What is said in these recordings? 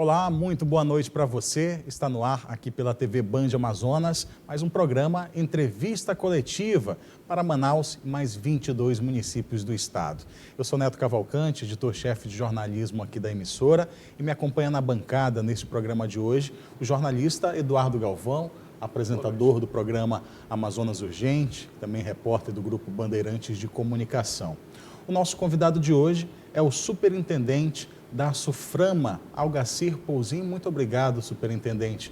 Olá, muito boa noite para você. Está no ar aqui pela TV Band Amazonas, mais um programa Entrevista Coletiva para Manaus e mais 22 municípios do estado. Eu sou Neto Cavalcante, editor-chefe de jornalismo aqui da emissora, e me acompanha na bancada neste programa de hoje o jornalista Eduardo Galvão, apresentador do programa Amazonas Urgente, também repórter do Grupo Bandeirantes de Comunicação. O nosso convidado de hoje é o superintendente da SUFRAMA, Algacir Pouzin. Muito obrigado, superintendente,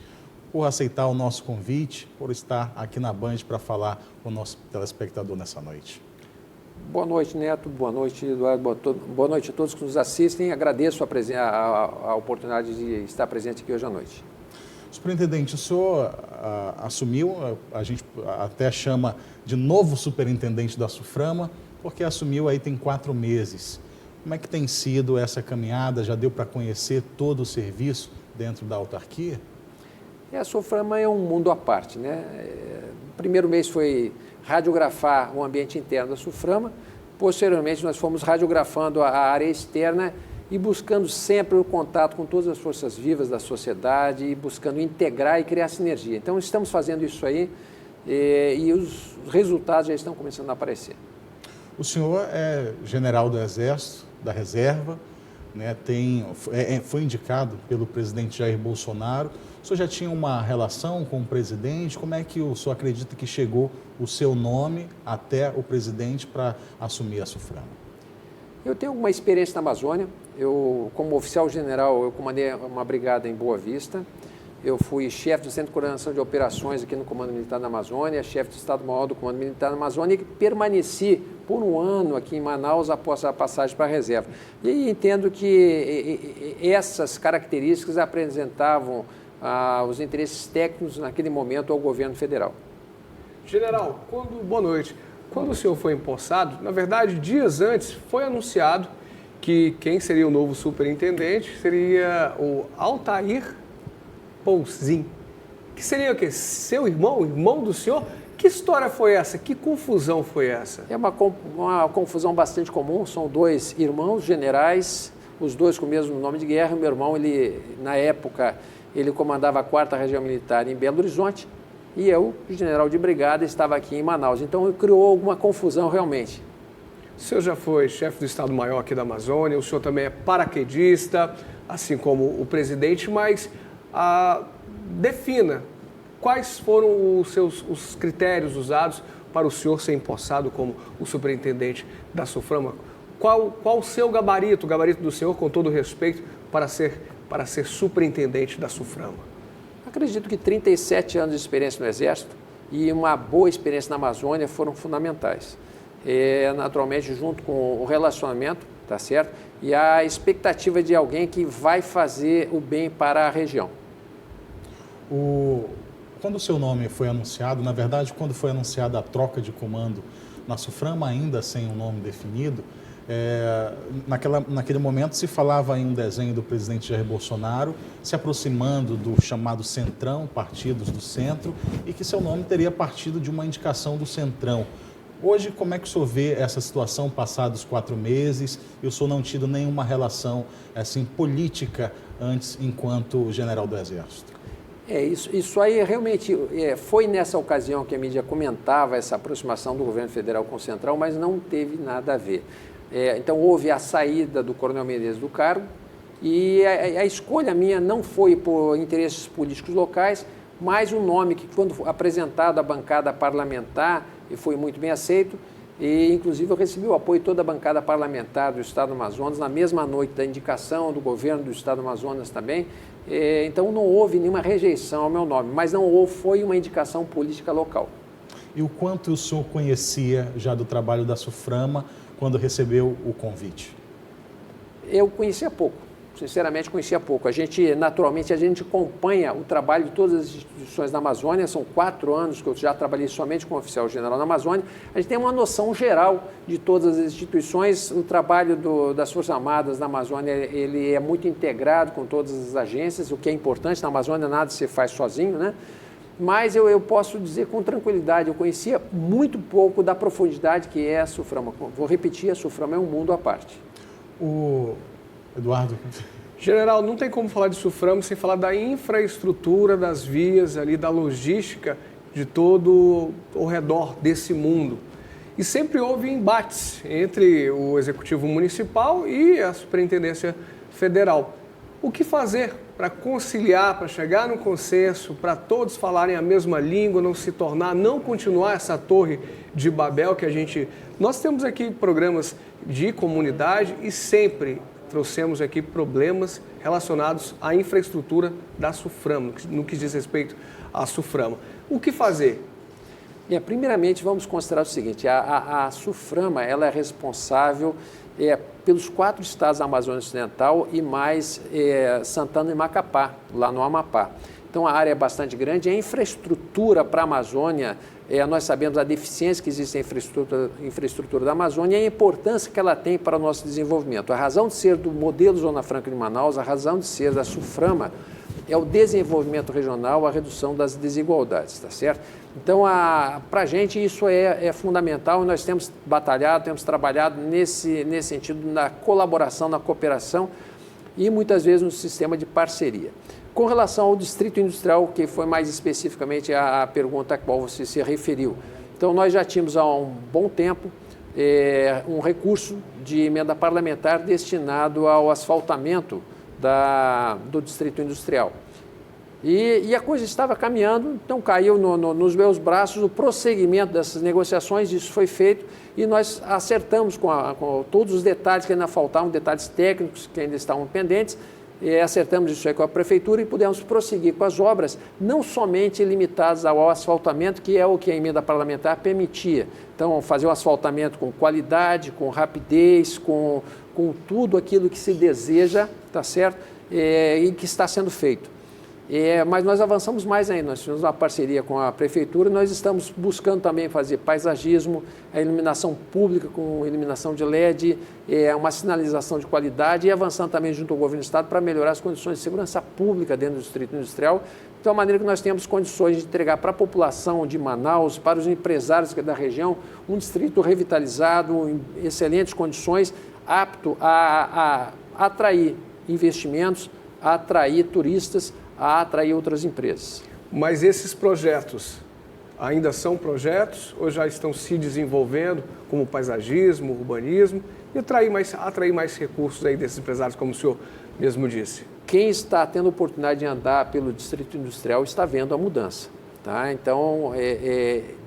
por aceitar o nosso convite, por estar aqui na Band para falar com o nosso telespectador nessa noite. Boa noite, Neto. Boa noite, Eduardo. Boa noite a todos que nos assistem. Agradeço a oportunidade de estar presente aqui hoje à noite. Superintendente, o senhor assumiu, a gente até chama de novo superintendente da SUFRAMA, porque assumiu aí tem 4 meses. Como é que tem sido essa caminhada? Já deu para conhecer todo o serviço dentro da autarquia? A SUFRAMA é um mundo à parte, né? O primeiro mês foi radiografar o ambiente interno da SUFRAMA. Posteriormente, nós fomos radiografando a área externa e buscando sempre o contato com todas as forças vivas da sociedade e buscando integrar e criar sinergia. Então, estamos fazendo isso aí e os resultados já estão começando a aparecer. O senhor é general do Exército, da Reserva, né? Foi indicado pelo presidente Jair Bolsonaro. O senhor já tinha uma relação com o presidente? Como é que o senhor acredita que chegou o seu nome até o presidente para assumir a SUFRAMA? Eu tenho alguma experiência na Amazônia. Eu, como oficial general, eu comandei uma brigada em Boa Vista. Eu fui chefe do Centro de Coordenação de Operações aqui no Comando Militar da Amazônia, chefe do Estado-Maior do Comando Militar da Amazônia, e permaneci por um ano aqui em Manaus após a passagem para a reserva. E entendo que essas características apresentavam os interesses técnicos naquele momento ao governo federal. General, boa noite. Quando o senhor foi empossado, na verdade, dias antes, foi anunciado que quem seria o novo superintendente seria o Altair Pouzin, que seria o quê? Seu irmão, irmão do senhor? Que história foi essa? Que confusão foi essa? É uma confusão bastante comum. São 2 irmãos generais, os 2 com o mesmo nome de guerra. Meu irmão, na época, ele comandava a 4ª Região Militar em Belo Horizonte e eu, general de brigada, estava aqui em Manaus. Então, criou alguma confusão realmente. O senhor já foi chefe do Estado-Maior aqui da Amazônia, o senhor também é paraquedista, assim como o presidente, mas defina quais foram os critérios usados para o senhor ser empossado como o superintendente da SUFRAMA. Qual o seu gabarito, o gabarito do senhor, com todo respeito, para ser superintendente da SUFRAMA? Acredito que 37 anos de experiência no Exército e uma boa experiência na Amazônia foram fundamentais. Naturalmente, junto com o relacionamento, tá certo? E a expectativa de alguém que vai fazer o bem para a região. Quando o seu nome foi anunciado, na verdade, quando foi anunciada a troca de comando na SUFRAMA, ainda sem um nome definido, naquele momento se falava em um desenho do presidente Jair Bolsonaro se aproximando do chamado Centrão, partidos do centro, e que seu nome teria partido de uma indicação do Centrão. Hoje, como é que o senhor vê essa situação passados 4 meses e o senhor não tido nenhuma relação assim, política antes enquanto general do Exército? Isso aí realmente foi nessa ocasião que a mídia comentava essa aproximação do governo federal com o Central, mas não teve nada a ver. Então houve a saída do Coronel Menezes do cargo e a escolha minha não foi por interesses políticos locais, mas um nome que, quando apresentado à bancada parlamentar, e foi muito bem aceito, e inclusive eu recebi o apoio de toda a bancada parlamentar do Estado do Amazonas na mesma noite da indicação do governo do Estado do Amazonas também. Então não houve nenhuma rejeição ao meu nome, mas foi uma indicação política local. E o quanto o senhor conhecia já do trabalho da SUFRAMA quando recebeu o convite? Eu conhecia pouco, sinceramente conhecia pouco. Naturalmente, a gente acompanha o trabalho de todas as instituições da Amazônia, são 4 anos que eu já trabalhei somente como oficial general na Amazônia, a gente tem uma noção geral de todas as instituições. O trabalho das Forças Armadas na Amazônia, ele é muito integrado com todas as agências, o que é importante. Na Amazônia nada se faz sozinho, né? Mas eu posso dizer com tranquilidade, eu conhecia muito pouco da profundidade que é a SUFRAMA. Vou repetir, a SUFRAMA é um mundo à parte. Eduardo, General, não tem como falar de Suframa sem falar da infraestrutura, das vias ali, da logística de todo ao redor desse mundo. E sempre houve embates entre o Executivo Municipal e a Superintendência Federal. O que fazer para conciliar, para chegar num consenso, para todos falarem a mesma língua, não continuar essa torre de Babel que a gente... Nós temos aqui programas de comunidade e sempre trouxemos aqui problemas relacionados à infraestrutura da Suframa, no que diz respeito à Suframa. O que fazer? Primeiramente, vamos considerar o seguinte, a Suframa ela é responsável pelos 4 estados da Amazônia Ocidental e mais Santana e Macapá, lá no Amapá. Então, a área é bastante grande. A infraestrutura para a Amazônia, nós sabemos a deficiência que existe na infraestrutura da Amazônia e a importância que ela tem para o nosso desenvolvimento. A razão de ser do modelo Zona Franca de Manaus, a razão de ser da Suframa é o desenvolvimento regional, a redução das desigualdades, tá certo? Então, para a gente isso é fundamental e nós temos batalhado, temos trabalhado nesse sentido, na colaboração, na cooperação e muitas vezes no sistema de parceria. Com relação ao Distrito Industrial, que foi mais especificamente a pergunta a qual você se referiu. Então, nós já tínhamos há um bom tempo um recurso de emenda parlamentar destinado ao asfaltamento do Distrito Industrial. E a coisa estava caminhando, então caiu nos meus braços o prosseguimento dessas negociações, isso foi feito e nós acertamos com todos os detalhes que ainda faltavam, detalhes técnicos que ainda estavam pendentes, acertamos isso aí com a Prefeitura e pudemos prosseguir com as obras, não somente limitadas ao asfaltamento, que é o que a emenda parlamentar permitia. Então, fazer um asfaltamento com qualidade, com rapidez, com tudo aquilo que se deseja, tá certo? E que está sendo feito. Mas nós avançamos mais ainda, nós tivemos uma parceria com a Prefeitura, nós estamos buscando também fazer paisagismo, a iluminação pública com iluminação de LED, uma sinalização de qualidade e avançando também junto ao Governo do Estado para melhorar as condições de segurança pública dentro do Distrito Industrial, de tal maneira que nós temos condições de entregar para a população de Manaus, para os empresários da região, um distrito revitalizado, em excelentes condições, apto a atrair investimentos, a atrair turistas, a atrair outras empresas. Mas esses projetos ainda são projetos ou já estão se desenvolvendo como paisagismo, urbanismo e atrair mais recursos aí desses empresários, como o senhor mesmo disse? Quem está tendo a oportunidade de andar pelo Distrito Industrial está vendo a mudança. Tá? Então,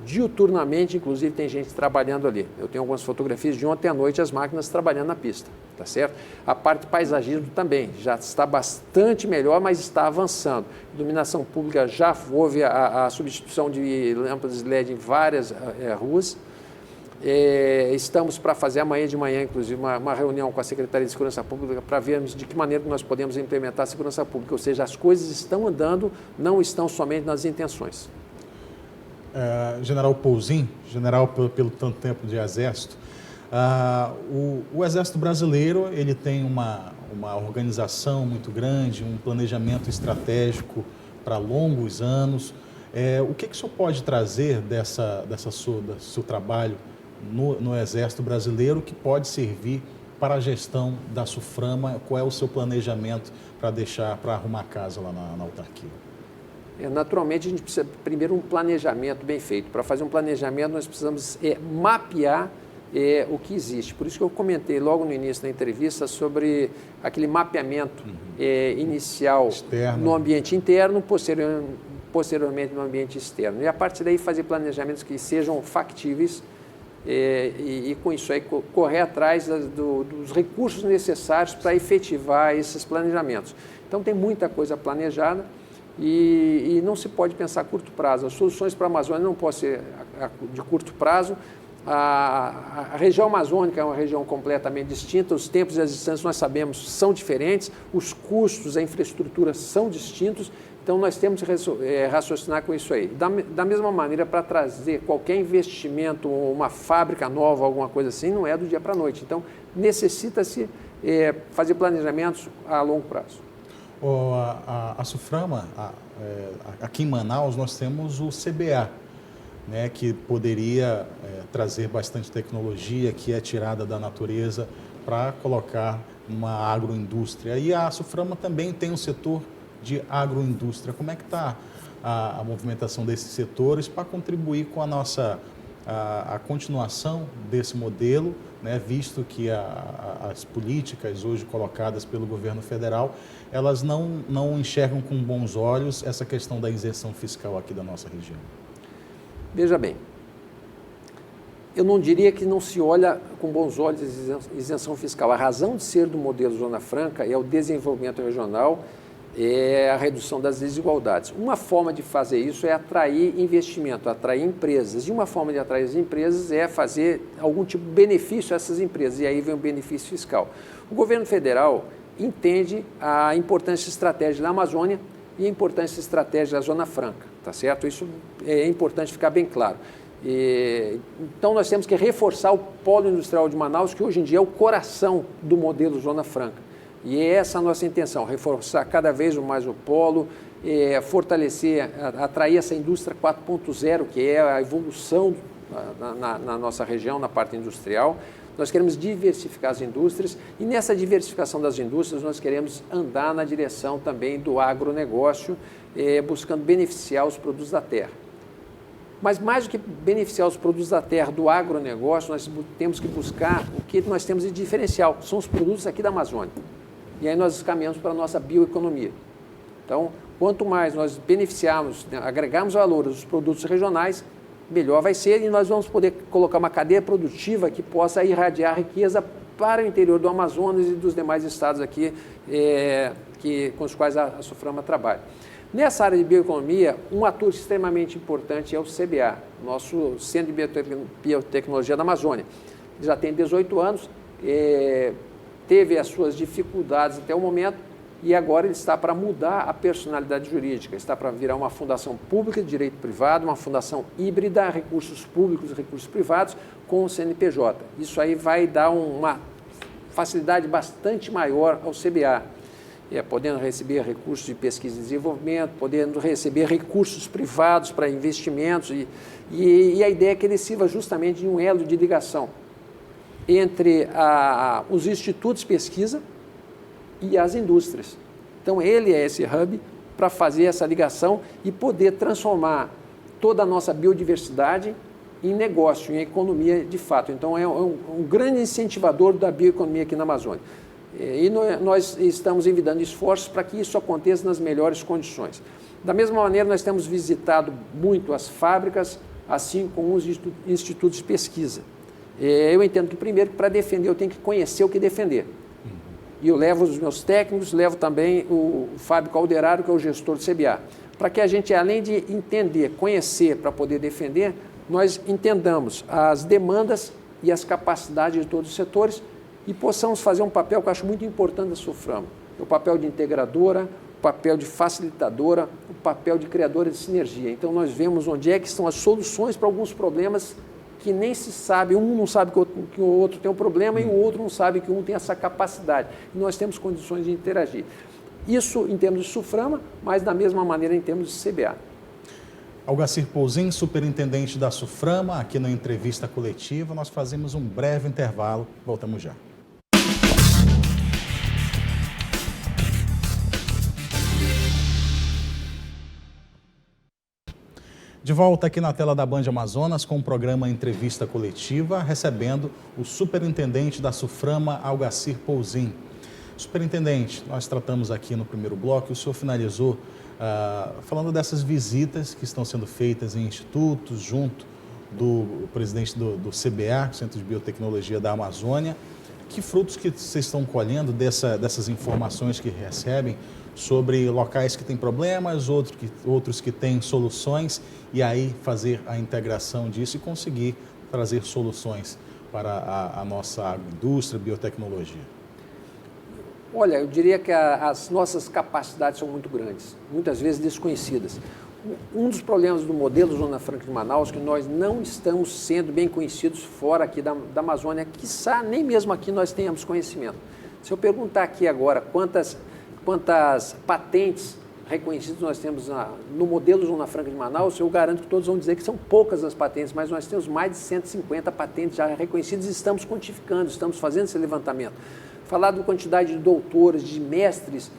diuturnamente, inclusive, tem gente trabalhando ali. Eu tenho algumas fotografias de ontem à noite, as máquinas trabalhando na pista, tá certo? A parte de paisagismo também, já está bastante melhor, mas está avançando. Iluminação pública, já houve a substituição de lâmpadas LED em várias ruas. Estamos para fazer amanhã de manhã, inclusive, uma reunião com a Secretaria de Segurança Pública para vermos de que maneira nós podemos implementar a segurança pública. Ou seja, as coisas estão andando, não estão somente nas intenções. General Pouzin, general pelo tanto tempo de Exército, o Exército Brasileiro ele tem uma organização muito grande, um planejamento estratégico para longos anos. O que o senhor pode trazer do seu trabalho no Exército Brasileiro que pode servir para a gestão da Suframa? Qual é o seu planejamento para arrumar casa lá na autarquia? Naturalmente, a gente precisa primeiro um planejamento bem feito. Para fazer um planejamento, nós precisamos mapear o que existe. Por isso que eu comentei logo no início da entrevista sobre aquele mapeamento inicial externo, no ambiente interno, posteriormente no ambiente externo. E a partir daí fazer planejamentos que sejam factíveis e com isso aí correr atrás dos recursos necessários para efetivar esses planejamentos. Então tem muita coisa planejada e não se pode pensar a curto prazo. As soluções para a Amazônia não podem ser de curto prazo. A região amazônica é uma região completamente distinta, os tempos e as distâncias nós sabemos são diferentes, os custos, a infraestrutura são distintos. Então, nós temos que raciocinar com isso aí. Da mesma maneira, para trazer qualquer investimento, uma fábrica nova, alguma coisa assim, não é do dia para a noite. Então, necessita-se fazer planejamentos a longo prazo. A Suframa, aqui em Manaus, nós temos o CBA, né, que poderia trazer bastante tecnologia que é tirada da natureza para colocar uma agroindústria. E a Suframa também tem um setor de agroindústria. Como é que está a movimentação desses setores para contribuir com a continuação desse modelo, né, visto que as políticas hoje colocadas pelo governo federal, elas não enxergam com bons olhos essa questão da isenção fiscal aqui da nossa região? Veja bem, eu não diria que não se olha com bons olhos a isenção fiscal. A razão de ser do modelo Zona Franca é o desenvolvimento regional, é a redução das desigualdades. Uma forma de fazer isso é atrair investimento, atrair empresas. E uma forma de atrair as empresas é fazer algum tipo de benefício a essas empresas, e aí vem o benefício fiscal. O governo federal entende a importância estratégica da Amazônia e a importância estratégica da Zona Franca, tá certo? Isso é importante ficar bem claro. Então, nós temos que reforçar o polo industrial de Manaus, que hoje em dia é o coração do modelo Zona Franca. E é essa a nossa intenção, reforçar cada vez mais o polo, fortalecer, atrair essa indústria 4.0, que é a evolução na nossa região, na parte industrial. Nós queremos diversificar as indústrias e nessa diversificação das indústrias nós queremos andar na direção também do agronegócio, buscando beneficiar os produtos da terra. Mas mais do que beneficiar os produtos da terra do agronegócio, nós temos que buscar o que nós temos de diferencial, são os produtos aqui da Amazônia. E aí nós caminhamos para a nossa bioeconomia. Então, quanto mais nós beneficiarmos, agregarmos valor aos produtos regionais, melhor vai ser e nós vamos poder colocar uma cadeia produtiva que possa irradiar riqueza para o interior do Amazonas e dos demais estados aqui com os quais a Suframa trabalha. Nessa área de bioeconomia, um ator extremamente importante é o CBA, nosso Centro de Biotecnologia da Amazônia. Ele já tem 18 anos, teve as suas dificuldades até o momento e agora ele está para mudar a personalidade jurídica, está para virar uma fundação pública de direito privado, uma fundação híbrida, recursos públicos e recursos privados com o CNPJ. Isso aí vai dar uma facilidade bastante maior ao CBA, podendo receber recursos de pesquisa e desenvolvimento, podendo receber recursos privados para investimentos e a ideia é que ele sirva justamente de um elo de ligação entre os institutos de pesquisa e as indústrias. Então, ele é esse hub para fazer essa ligação e poder transformar toda a nossa biodiversidade em negócio, em economia de fato. Então, é um grande incentivador da bioeconomia aqui na Amazônia. E nós estamos envidando esforços para que isso aconteça nas melhores condições. Da mesma maneira, nós temos visitado muito as fábricas, assim como os institutos de pesquisa. Eu entendo que, primeiro, para defender, eu tenho que conhecer o que defender. E eu levo os meus técnicos, levo também o Fábio Calderaro, que é o gestor do CBA, para que a gente, além de entender, conhecer para poder defender, nós entendamos as demandas e as capacidades de todos os setores e possamos fazer um papel que eu acho muito importante da Suframa, o papel de integradora, o papel de facilitadora, o papel de criadora de sinergia. Então, nós vemos onde é que estão as soluções para alguns problemas que nem se sabe, um não sabe que o outro tem um problema e o outro não sabe que um tem essa capacidade. E nós temos condições de interagir. Isso em termos de Suframa, mas da mesma maneira em termos de CBA. Algacir Pouzin, superintendente da Suframa, aqui na entrevista coletiva. Nós fazemos um breve intervalo, voltamos já. De volta aqui na tela da Band Amazonas com o programa Entrevista Coletiva, recebendo o superintendente da Suframa, Algacir Pouzin. Superintendente, nós tratamos aqui no primeiro bloco e o senhor finalizou falando dessas visitas que estão sendo feitas em institutos, junto do presidente do CBA, Centro de Biotecnologia da Amazônia. Que frutos que vocês estão colhendo dessas informações que recebem sobre locais que têm problemas, outros que têm soluções, e aí fazer a integração disso e conseguir trazer soluções para a nossa agroindústria, biotecnologia? Olha, eu diria que as nossas capacidades são muito grandes, muitas vezes desconhecidas. Um dos problemas do modelo Zona Franca de Manaus é que nós não estamos sendo bem conhecidos fora aqui da Amazônia, quiçá nem mesmo aqui nós tenhamos conhecimento. Se eu perguntar aqui agora quantas patentes reconhecidas nós temos no modelo Zona Franca de Manaus, eu garanto que todos vão dizer que são poucas as patentes, mas nós temos mais de 150 patentes já reconhecidas e estamos quantificando, estamos fazendo esse levantamento. falar da quantidade de doutores, de mestres,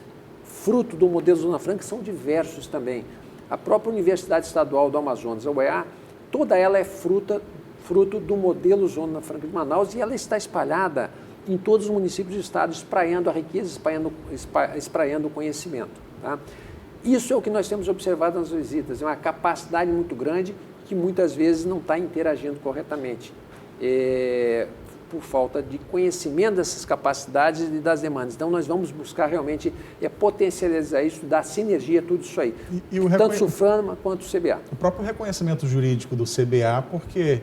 fruto do modelo Zona Franca, que são diversos também. A própria Universidade Estadual do Amazonas, a UEA, toda ela é fruto do modelo Zona Franca de Manaus e ela está espalhada em todos os municípios do estado, espraiando a riqueza, espraiando o conhecimento. Tá? Isso é o que nós temos observado nas visitas, é uma capacidade muito grande que muitas vezes não está interagindo corretamente, por falta de conhecimento dessas capacidades e das demandas. Então, nós vamos buscar realmente potencializar isso, dar sinergia, tudo isso aí. Tanto o SUFRAMA quanto o CBA. O próprio reconhecimento jurídico do CBA, porque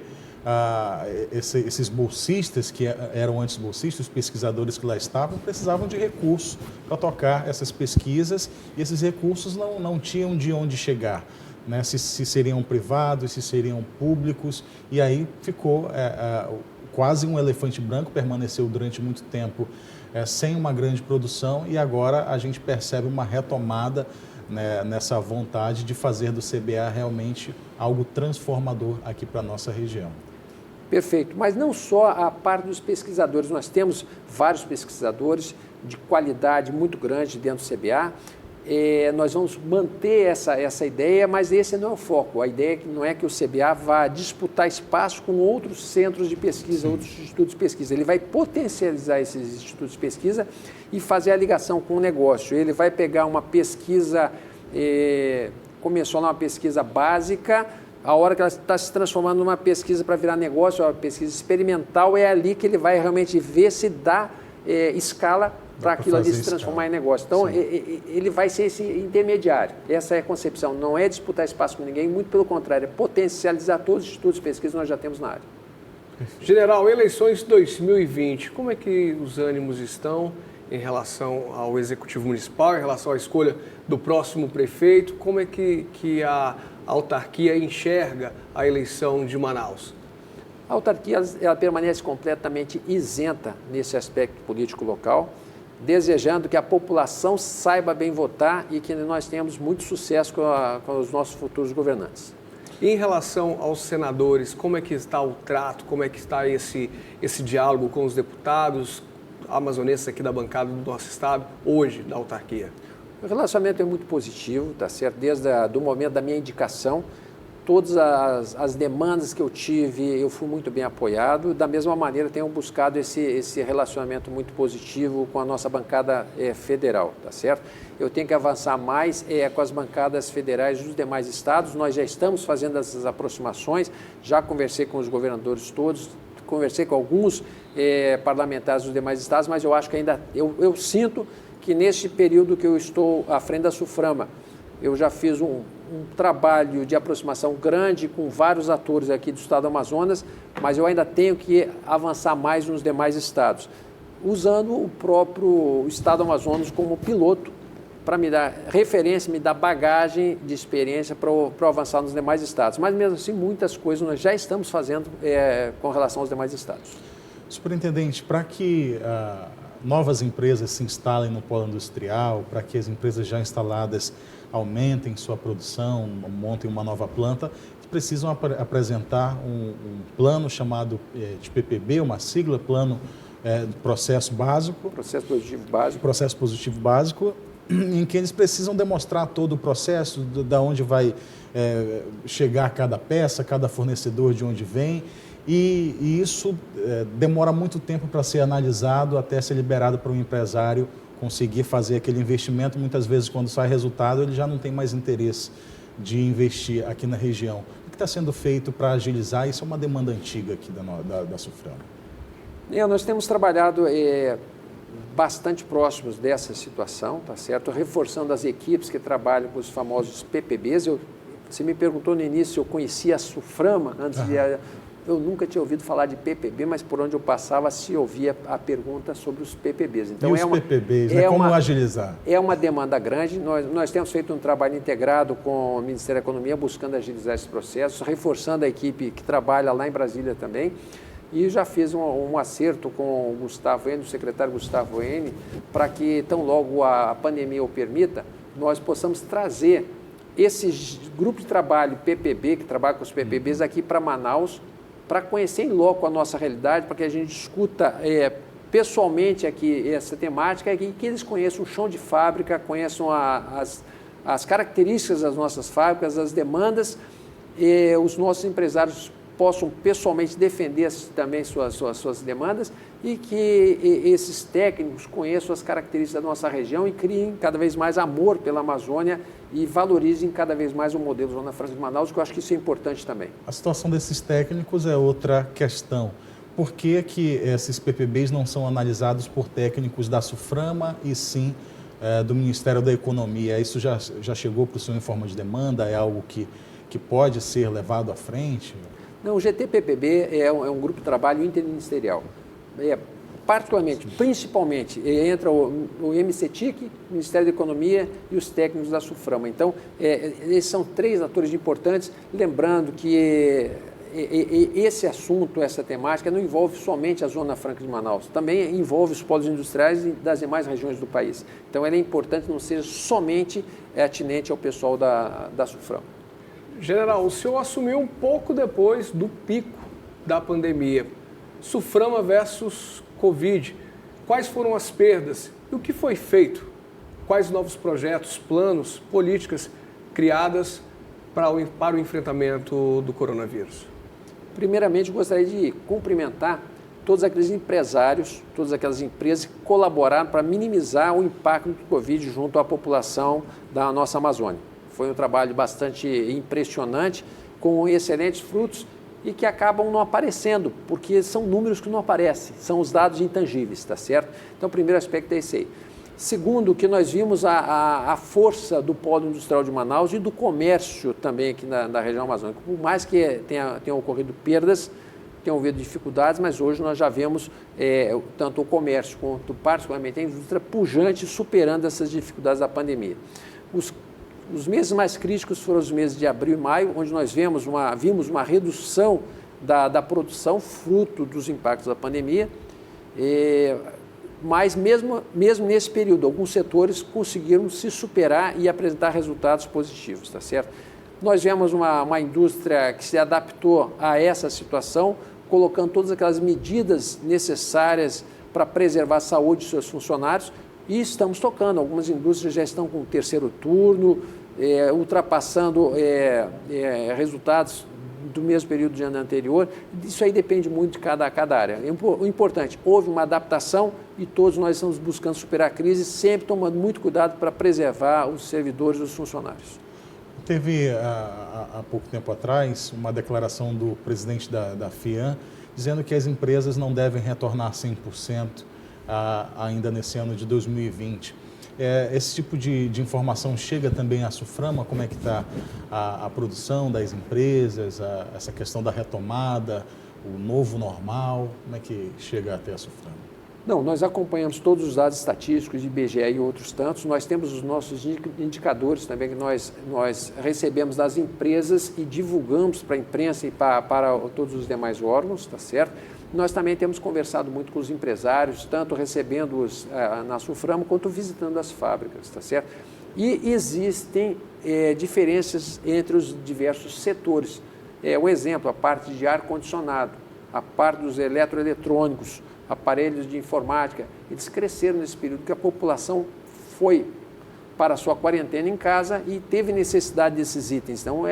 esses bolsistas, que eram antes bolsistas, os pesquisadores que lá estavam, precisavam de recursos para tocar essas pesquisas e esses recursos não tinham de onde chegar. Né? Se seriam privados, se seriam públicos, e aí ficou quase um elefante branco, permaneceu durante muito tempo sem uma grande produção e agora a gente percebe uma retomada, né, nessa vontade de fazer do CBA realmente algo transformador aqui para a nossa região. Perfeito, mas não só a parte dos pesquisadores, nós temos vários pesquisadores de qualidade muito grande dentro do CBA, nós vamos manter essa ideia, mas esse não é o foco. A ideia não é que o CBA vá disputar espaço com outros centros de pesquisa, outros institutos de pesquisa. Ele vai potencializar esses institutos de pesquisa e fazer a ligação com o negócio. Ele vai pegar uma pesquisa, começou uma pesquisa básica, a hora que ela está se transformando numa pesquisa para virar negócio, uma pesquisa experimental, é ali que ele vai realmente ver se dá escala para aquilo ali se transformar em negócio. Então, ele vai ser esse intermediário. Essa é a concepção. Não é disputar espaço com ninguém, muito pelo contrário, é potencializar todos os institutos de pesquisa que nós já temos na área. General, eleições 2020, como é que os ânimos estão em relação ao Executivo Municipal, em relação à escolha do próximo prefeito? Como é que a autarquia enxerga a eleição de Manaus? A autarquia ela permanece completamente isenta nesse aspecto político local, desejando que a população saiba bem votar e que nós tenhamos muito sucesso com os nossos futuros governantes. E em relação aos senadores, como é que está o trato, como é que está esse diálogo com os deputados amazonenses aqui da bancada do nosso estado, hoje, da autarquia? O relacionamento é muito positivo, tá certo? Desde o momento da minha indicação, todas as demandas que eu tive, eu fui muito bem apoiado. Da mesma maneira, tenho buscado esse relacionamento muito positivo com a nossa bancada federal, tá certo? Eu tenho que avançar mais com as bancadas federais dos demais estados. Nós já estamos fazendo essas aproximações, já conversei com os governadores todos, conversei com alguns parlamentares dos demais estados, mas eu acho que ainda, eu sinto que neste período que eu estou à frente da SUFRAMA, eu já fiz um trabalho de aproximação grande com vários atores aqui do estado do Amazonas, mas eu ainda tenho que avançar mais nos demais estados, usando o próprio estado do Amazonas como piloto para me dar referência, me dar bagagem de experiência para avançar nos demais estados. Mas mesmo assim, muitas coisas nós já estamos fazendo com relação aos demais estados. Superintendente, para que novas empresas se instalem no polo industrial, para que as empresas já instaladas aumentem sua produção, montem uma nova planta, precisam apresentar um plano chamado de PPB, uma sigla, Plano Processo Básico. Processo Positivo Básico. Processo Positivo Básico, em que eles precisam demonstrar todo o processo, da onde vai chegar cada peça, cada fornecedor de onde vem, e isso demora muito tempo para ser analisado até ser liberado para um empresário conseguir fazer aquele investimento. Muitas vezes, quando sai resultado, ele já não tem mais interesse de investir aqui na região. O que está sendo feito para agilizar? Isso é uma demanda antiga aqui da SUFRAMA. Nós temos trabalhado bastante próximos dessa situação, tá certo? Reforçando as equipes que trabalham com os famosos PPBs. Você me perguntou no início, eu conhecia a SUFRAMA antes de... Eu nunca tinha ouvido falar de PPB, mas por onde eu passava se ouvia a pergunta sobre os PPBs. Então, e os PPBs, né? Como agilizar? É uma demanda grande. Nós temos feito um trabalho integrado com o Ministério da Economia, buscando agilizar esses processos, reforçando a equipe que trabalha lá em Brasília também. E já fiz um acerto com o Gustavo N, o secretário Gustavo N, para que, tão logo a pandemia o permita, nós possamos trazer esse grupo de trabalho PPB, que trabalha com os PPBs, aqui para Manaus, para conhecer em loco a nossa realidade, para que a gente discuta pessoalmente aqui essa temática é que eles conheçam o chão de fábrica, conheçam as características das nossas fábricas, as demandas, e os nossos empresários possam pessoalmente defender também suas demandas e que esses técnicos conheçam as características da nossa região e criem cada vez mais amor pela Amazônia e valorizem cada vez mais o modelo Zona Franca de Manaus, que eu acho que isso é importante também. A situação desses técnicos é outra questão. Por que que esses PPBs não são analisados por técnicos da SUFRAMA e sim do Ministério da Economia? Isso já chegou para o senhor em forma de demanda? É algo que pode ser levado à frente? Não, o GTPPB é um grupo de trabalho interministerial. Principalmente, entra o MCTIC, o Ministério da Economia e os técnicos da SUFRAMA. Então, esses são 3 atores importantes, lembrando que esse assunto, essa temática, não envolve somente a Zona Franca de Manaus, também envolve os polos industriais das demais regiões do país. Então, ela é importante, não seja somente atinente ao pessoal da SUFRAMA. General, o senhor assumiu um pouco depois do pico da pandemia. SUFRAMA versus Covid. Quais foram as perdas e o que foi feito? Quais novos projetos, planos, políticas criadas para o enfrentamento do coronavírus? Primeiramente, gostaria de cumprimentar todos aqueles empresários, todas aquelas empresas que colaboraram para minimizar o impacto do Covid junto à população da nossa Amazônia. Foi um trabalho bastante impressionante, com excelentes frutos e que acabam não aparecendo, porque são números que não aparecem, são os dados intangíveis, está certo? Então, o primeiro aspecto é esse aí. Segundo, que nós vimos a força do polo industrial de Manaus e do comércio também aqui na região amazônica. Por mais que tenham ocorrido perdas, tenham havido dificuldades, mas hoje nós já vemos tanto o comércio quanto particularmente a indústria pujante superando essas dificuldades da pandemia. Os meses mais críticos foram os meses de abril e maio, onde nós vimos uma redução da produção, fruto dos impactos da pandemia, mas mesmo nesse período, alguns setores conseguiram se superar e apresentar resultados positivos, tá certo? Nós vemos uma indústria que se adaptou a essa situação, colocando todas aquelas medidas necessárias para preservar a saúde de seus funcionários, e estamos tocando. Algumas indústrias já estão com o 3º turno, ultrapassando resultados do mesmo período de ano anterior. Isso aí depende muito de cada área. O importante, houve uma adaptação e todos nós estamos buscando superar a crise, sempre tomando muito cuidado para preservar os servidores e os funcionários. Teve, há pouco tempo atrás, uma declaração do presidente da FIAM, dizendo que as empresas não devem retornar 100% ainda nesse ano de 2020. Esse tipo de informação chega também à SUFRAMA? Como é que está a produção das empresas, essa questão da retomada, o novo normal? Como é que chega até a SUFRAMA? Não, nós acompanhamos todos os dados estatísticos de IBGE e outros tantos. Nós temos os nossos indicadores também que nós recebemos das empresas e divulgamos para a imprensa e para todos os demais órgãos, tá certo? Nós também temos conversado muito com os empresários, tanto recebendo-os na SUFRAMA quanto visitando as fábricas, tá certo? E existem diferenças entre os diversos setores. Um exemplo, a parte de ar-condicionado, a parte dos eletroeletrônicos, aparelhos de informática, eles cresceram nesse período que a população foi para a sua quarentena em casa e teve necessidade desses itens. Então,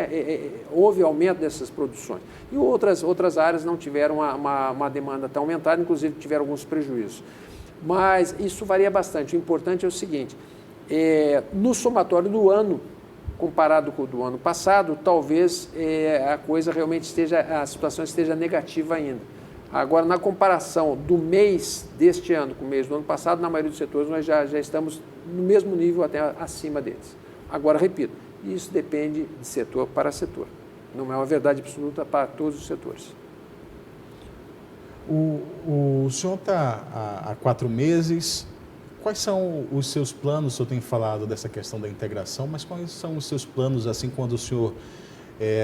houve aumento dessas produções. E outras áreas não tiveram uma demanda tão aumentada, inclusive tiveram alguns prejuízos. Mas isso varia bastante. O importante é o seguinte, no somatório do ano, comparado com o do ano passado, talvez a situação esteja negativa ainda. Agora, na comparação do mês deste ano com o mês do ano passado, na maioria dos setores nós já estamos no mesmo nível, até acima deles. Agora, repito, isso depende de setor para setor. Não é uma verdade absoluta para todos os setores. O senhor está há 4 meses. Quais são os seus planos? O senhor tem falado dessa questão da integração, mas quais são os seus planos, assim, quando o senhor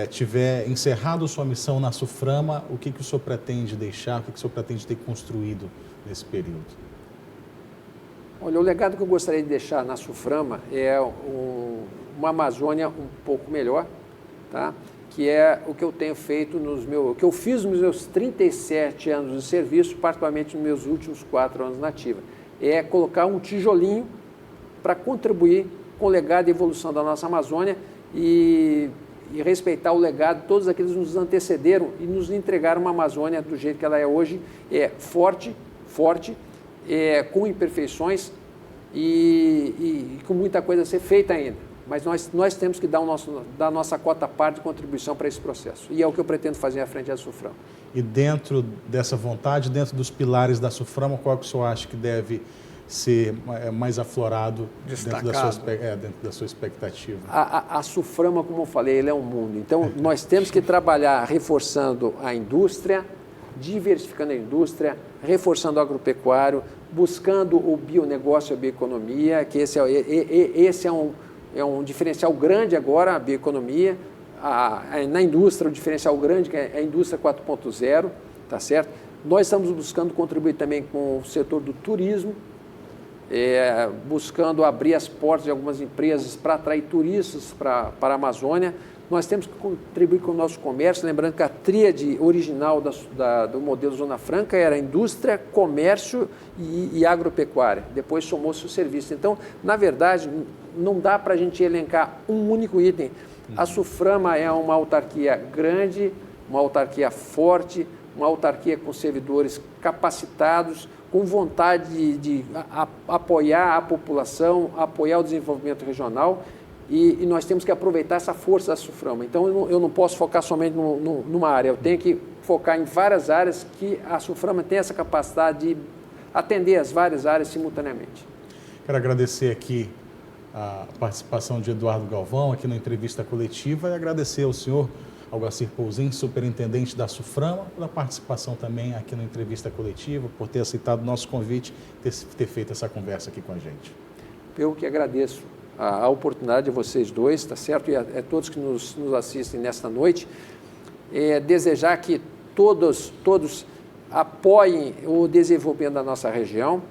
tiver encerrado sua missão na SUFRAMA, o que o senhor pretende deixar, o que o senhor pretende ter construído nesse período? Olha, o legado que eu gostaria de deixar na SUFRAMA é uma Amazônia um pouco melhor, tá? que é o que eu tenho feito o que eu fiz nos meus 37 anos de serviço, particularmente nos meus últimos 4 anos na ativa. É colocar um tijolinho para contribuir com o legado e evolução da nossa Amazônia e respeitar o legado de todos aqueles que nos antecederam e nos entregaram uma Amazônia do jeito que ela é hoje, forte, com imperfeições e com muita coisa a ser feita ainda. Mas nós temos que dar a nossa cota parte de contribuição para esse processo. E é o que eu pretendo fazer à frente da Suframa. E dentro dessa vontade, dentro dos pilares da Suframa, qual que o senhor acha que deve ser mais aflorado dentro da sua expectativa? A Suframa, como eu falei, ele é um mundo. Então, nós temos que trabalhar reforçando a indústria, diversificando a indústria, reforçando o agropecuário, buscando o bionegócio e a bioeconomia, que esse é um diferencial grande agora, a bioeconomia. Na indústria, o diferencial grande que é a indústria 4.0, tá certo? Nós estamos buscando contribuir também com o setor do turismo, buscando abrir as portas de algumas empresas para atrair turistas para a Amazônia. Nós temos que contribuir com o nosso comércio, lembrando que a tríade original do modelo Zona Franca era indústria, comércio e agropecuária. Depois somou-se o serviço. Então, na verdade, não dá para a gente elencar um único item. A Suframa é uma autarquia grande, uma autarquia forte, uma autarquia com servidores capacitados, com vontade de apoiar a população, apoiar o desenvolvimento regional. E nós temos que aproveitar essa força da Suframa. Então, eu não posso focar somente numa área, eu tenho que focar em várias áreas que a Suframa tem essa capacidade de atender as várias áreas simultaneamente. Quero agradecer aqui a participação de Eduardo Galvão aqui na entrevista coletiva e agradecer ao senhor Algacir Pouzin, superintendente da Suframa, pela participação também aqui na entrevista coletiva, por ter aceitado o nosso convite, ter feito essa conversa aqui com a gente. Eu que agradeço a oportunidade de vocês dois, tá certo? E a todos que nos assistem nesta noite. Desejar que todos apoiem o desenvolvimento da nossa região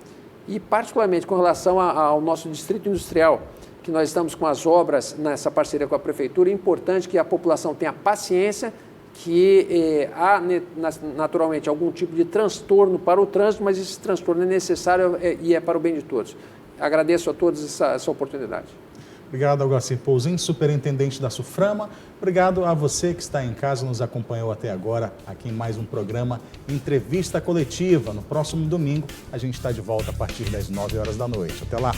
e, particularmente, com relação ao nosso distrito industrial, que nós estamos com as obras nessa parceria com a Prefeitura. É importante que a população tenha paciência, que há naturalmente algum tipo de transtorno para o trânsito, mas esse transtorno é necessário e é para o bem de todos. Agradeço a todos essa oportunidade. Obrigado, Algacir Pouzin, superintendente da Suframa. Obrigado a você que está em casa, nos acompanhou até agora aqui em mais um programa Entrevista Coletiva. No próximo domingo, a gente está de volta a partir das 9 horas da noite. Até lá!